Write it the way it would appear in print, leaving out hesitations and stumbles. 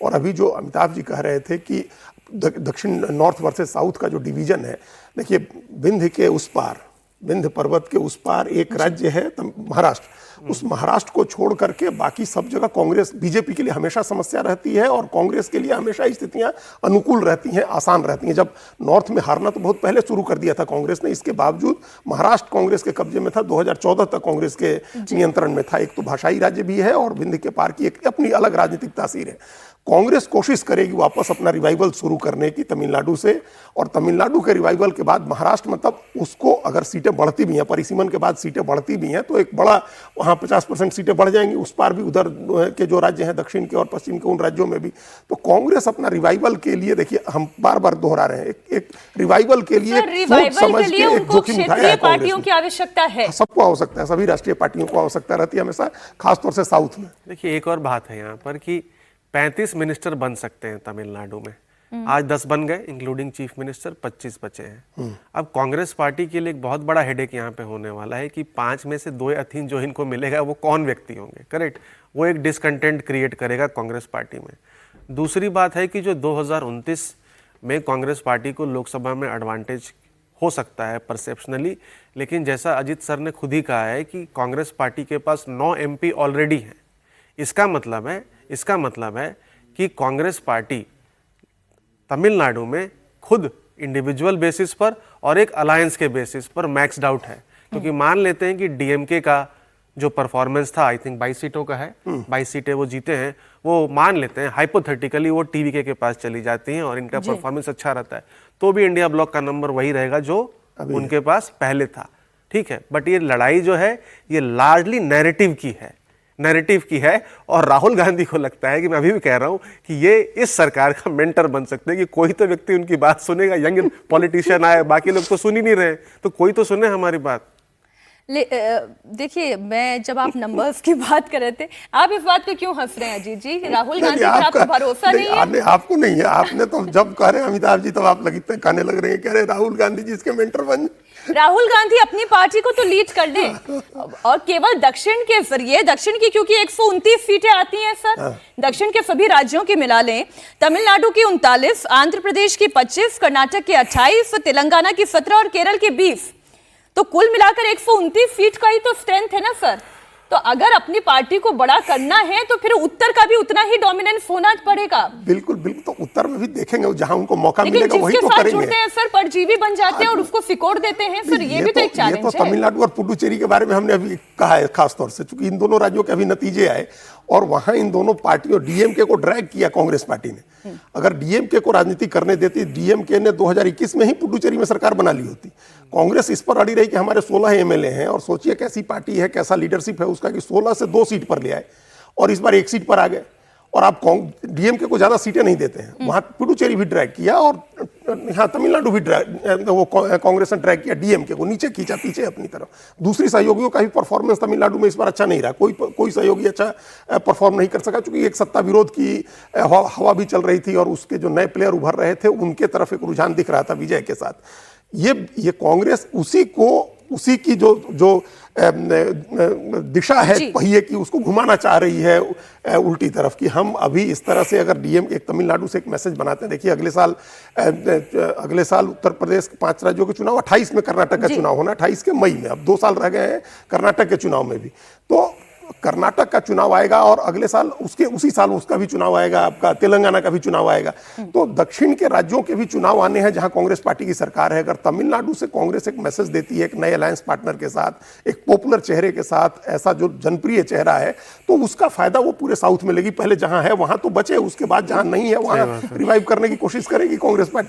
और अभी जो अमिताभ जी कह रहे थे कि दक्षिण नॉर्थ वर्सेस साउथ का जो डिवीजन है, देखिए विंध्य के उस पार, विंध्य पर्वत के उस पार एक राज्य है महाराष्ट्र, उस महाराष्ट्र को छोड़ करके बाकी सब जगह कांग्रेस बीजेपी के लिए हमेशा समस्या रहती है और कांग्रेस के लिए हमेशा स्थितियां अनुकूल रहती हैं, आसान रहती हैं। जब नॉर्थ में हारना तो बहुत पहले शुरू कर दिया था कांग्रेस ने, इसके बावजूद महाराष्ट्र कांग्रेस के कब्जे में था, 2014 तक कांग्रेस के नियंत्रण में था। एक तो भाषाई राज्य भी है और विंध्य के पार की एक अपनी अलग राजनीतिक तासीर है। कांग्रेस कोशिश करेगी वापस अपना रिवाइवल शुरू करने की तमिलनाडु से, और तमिलनाडु के रिवाइवल के बाद महाराष्ट्र मतलब उसको अगर सीटें बढ़ती भी हैं, परिसीमन के बाद सीटें बढ़ती भी हैं, तो एक बड़ा वहाँ 50% सीटें बढ़ जाएंगी, उस पार भी उधर के जो राज्य हैं दक्षिण के और पश्चिम के उन राज्यों में भी। तो कांग्रेस अपना रिवाइवल के लिए, देखिए हम बार बार दोहरा रहे हैं, एक रिवाइवल के लिए समझ के एक जोखिम उठाया है। पार्टियों की आवश्यकता है, सबको आवश्यकता है, सभी राष्ट्रीय पार्टियों को आवश्यकता रहती है हमेशा, खासतौर से साउथ में। देखिए एक और बात है यहाँ पर कि 35 मिनिस्टर बन सकते हैं तमिलनाडु में, आज 10 बन गए इंक्लूडिंग चीफ मिनिस्टर, 25 बचे हैं। अब कांग्रेस पार्टी के लिए एक बहुत बड़ा हेडेक यहाँ पे होने वाला है कि 5 में से 2 या 3 जो इनको मिलेगा वो कौन व्यक्ति होंगे, करेक्ट, वो एक डिसकंटेंट क्रिएट करेगा कांग्रेस पार्टी में। दूसरी बात है कि जो 2029 में कांग्रेस पार्टी को लोकसभा में एडवांटेज हो सकता है परसेप्शनली, लेकिन जैसा अजित सर ने खुद ही कहा है कि कांग्रेस पार्टी के पास 9 MP ऑलरेडी हैं। इसका मतलब है कि कांग्रेस पार्टी तमिलनाडु में खुद इंडिविजुअल बेसिस पर और एक अलायंस के बेसिस पर मैक्सड आउट है, क्योंकि मान लेते हैं कि डीएमके का जो परफॉर्मेंस था, आई थिंक 22 सीटों का है, 22 सीटें वो जीते हैं, वो मान लेते हैं हाइपोथेटिकली वो टीवीके के पास चली जाती हैं और इनका परफॉर्मेंस अच्छा रहता है, तो भी इंडिया ब्लॉक का नंबर वही रहेगा जो उनके पास पहले था, ठीक है। बट ये लड़ाई जो है ये लार्जली नैरेटिव की है और राहुल गांधी को लगता है कि मैं अभी भी कह रहा हूं कि ये इस सरकार का मेंटर बन सकते हैं कि कोई तो व्यक्ति उनकी बात सुनेगा, यंग पॉलिटिशियन आए, बाकी लोग तो सुन ही नहीं रहे, तो कोई तो सुने हमारी बात। देखिए मैं जब आप नंबर्स की बात कर रहे थे, आप इस बात पे क्यों हंस रहे हैं अजीत जी? राहुल गांधी पर आपको भरोसा नहीं है? आपको नहीं है, आपने तो जब कह रहे हैं अमिताभ जी तब आप कहने लग रहे हैं, कह रहे राहुल गांधी जी इसके मेंटर बन। राहुल गांधी अपनी पार्टी को तो लीड कर ले और केवल दक्षिण के जरिए, दक्षिण की क्योंकि 129 सीटें आती हैं सर, दक्षिण के सभी राज्यों की मिला लें, तमिलनाडु की 39, आंध्र प्रदेश की 25, कर्नाटक की 28, तेलंगाना की 17 और केरल की 20, तो कुल मिलाकर 129 सीट का ही तो स्ट्रेंथ है ना सर। तो अगर अपनी पार्टी को बड़ा करना है तो फिर उत्तर का भी उतना ही डोमिनेंस होना पड़ेगा। बिल्कुल बिल्कुल, तो उत्तर में भी देखेंगे, जहां उनको मौका मिलेगा वही तो करेंगे। जुड़ते हैं सर, परजीवी बन जाते हैं और उसको सिकोड़ देते हैं सर, ये भी तो एक चैलेंज है। ये तो तमिलनाडु और पुडुचेरी के बारे में हमने अभी कहा है खासतौर से, क्योंकि इन दोनों राज्यों के अभी नतीजे आए और वहां इन दोनों पार्टियों, डीएमके को ड्रैग किया कांग्रेस पार्टी ने। अगर डीएमके को राजनीति करने देती, डीएमके ने 2021 में ही पुडुचेरी में सरकार बना ली होती। कांग्रेस इस पर अड़ी रही कि हमारे 16 एमएलए हैं, और सोचिए कैसी पार्टी है, कैसा लीडरशिप है उसका कि 16 से 2 सीट पर ले आए और इस बार 1 सीट पर आ गए। और आप डीएमके को ज्यादा सीटें नहीं देते हैं, वहां पुडुचेरी भी ड्रैग किया और यहाँ तमिलनाडु भी वो कांग्रेस ने ड्रैग किया, डीएमके को नीचे खींचा पीछे अपनी तरफ। दूसरी सहयोगियों का भी परफॉर्मेंस तमिलनाडु में इस बार अच्छा नहीं रहा, कोई सहयोगी अच्छा परफॉर्म नहीं कर सका, क्योंकि एक सत्ता विरोध की हवा भी चल रही थी और उसके जो नए प्लेयर उभर रहे थे उनके तरफ एक रुझान दिख रहा था विजय के साथ। ये कांग्रेस उसी की जो दिशा है पहिए की, उसको घुमाना चाह रही है उल्टी तरफ की। हम अभी इस तरह से अगर डीएम एक तमिलनाडु से एक मैसेज बनाते हैं, देखिए अगले साल उत्तर प्रदेश के 5 राज्यों के चुनाव, 28 में कर्नाटक का चुनाव होना, 28 के मई में, अब 2 साल रह गए हैं कर्नाटक के चुनाव में भी। तो कर्नाटक का चुनाव आएगा और अगले साल उसी साल उसका भी चुनाव आएगा, आपका तेलंगाना का भी चुनाव आएगा। तो दक्षिण के राज्यों के भी चुनाव आने हैं जहां कांग्रेस पार्टी की सरकार है। अगर तमिलनाडु से कांग्रेस एक मैसेज देती है एक नए अलायंस पार्टनर के साथ, एक पॉपुलर चेहरे के साथ, ऐसा जो जनप्रिय चेहरा है, तो उसका फायदा वो पूरे साउथ में लेगी। पहले जहां है वहां तो बचे, उसके बाद जहां नहीं है वहां रिवाइव करने की कोशिश करेगी कांग्रेस पार्टी।